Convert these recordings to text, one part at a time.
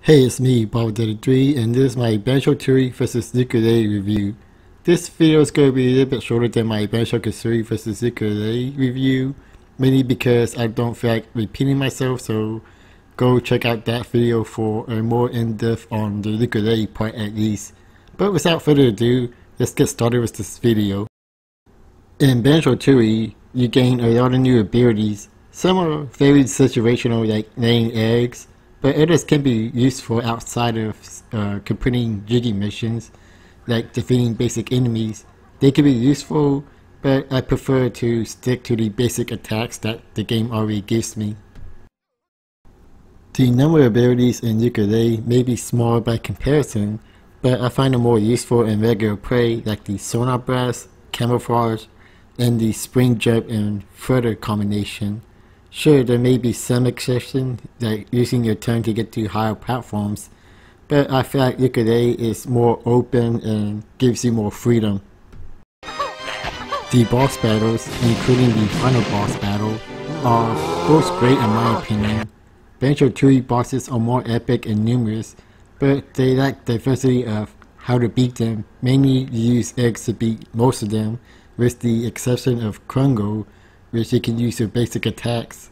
Hey, it's me, Banjo-Tooie, and this is my Banjo-Tooie vs Yooka-Laylee review. This video is going to be a little bit shorter than my Banjo-Kazooie vs Yooka-Laylee review, mainly because I don't feel like repeating myself, so go check out that video for a more in-depth on the Yooka-Laylee part at least. But without further ado, let's get started with this video. In Banjo-Tooie, you gain a lot of new abilities. Some are very situational, like laying eggs, but others can be useful outside of completing jiggy missions, like defeating basic enemies. They can be useful, but I prefer to stick to the basic attacks that the game already gives me. The number of abilities in Yooka-Laylee may be small by comparison, but I find them more useful in regular play, like the Sonar Blast, Camouflage, and the Spring Jump and Further combination. Sure, there may be some exception, like using your turn to get to higher platforms, but I feel like Yooka-Laylee is more open and gives you more freedom. The boss battles, including the final boss battle, are both great in my opinion. Banjo-Tooie bosses are more epic and numerous, but they lack diversity of how to beat them. Mainly you use eggs to beat most of them, with the exception of Krungo, which you can use your basic attacks.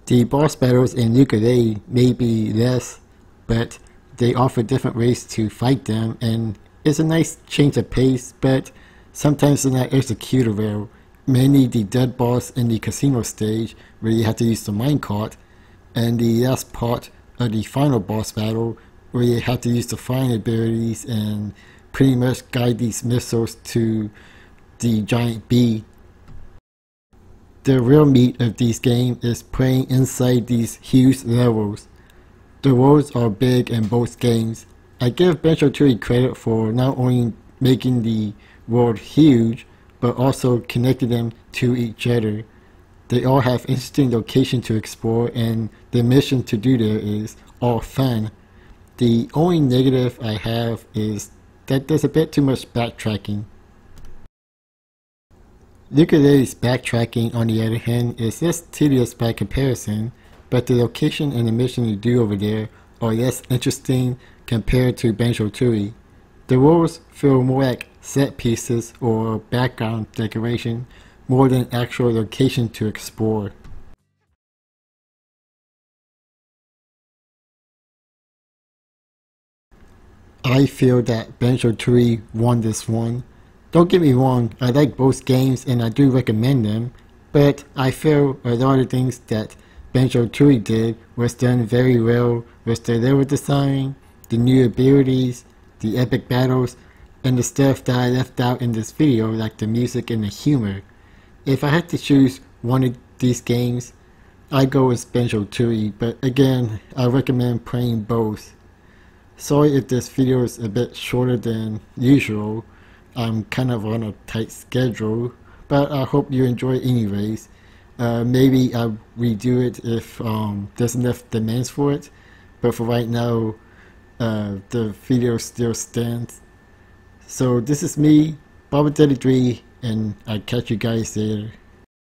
The boss battles in Yooka-Laylee may be less, but they offer different ways to fight them, and it's a nice change of pace, but sometimes they're not executed well. Mainly the dead boss in the casino stage, where you have to use the minecart, and the last part of the final boss battle, where you have to use the flying abilities and pretty much guide these missiles to the giant bee. The real meat of these games is playing inside these huge levels. The worlds are big in both games. I give Banjo-Tooie credit for not only making the world huge, but also connecting them to each other. They all have interesting locations to explore, and the mission to do there is all fun. The only negative I have is that there's a bit too much backtracking. Yooka-Laylee's backtracking, on the other hand, is less tedious by comparison, but the location and the mission you do over there are less interesting compared to Banjo-Tooie. The worlds feel more like set pieces or background decoration more than actual location to explore. I feel that Banjo-Tooie won this one. Don't get me wrong, I like both games and I do recommend them, but I feel a lot of things that Banjo-Tooie did was done very well with the level design, the new abilities, the epic battles, and the stuff that I left out in this video, like the music and the humor. If I had to choose one of these games, I'd go with Banjo-Tooie, but again, I recommend playing both. Sorry if this video is a bit shorter than usual. I'm kind of on a tight schedule, but I hope you enjoy it anyways. Maybe I'll redo it if there's enough demands for it, but for right now, the video still stands. So this is me, Banjo-Tooie, and I'll catch you guys later.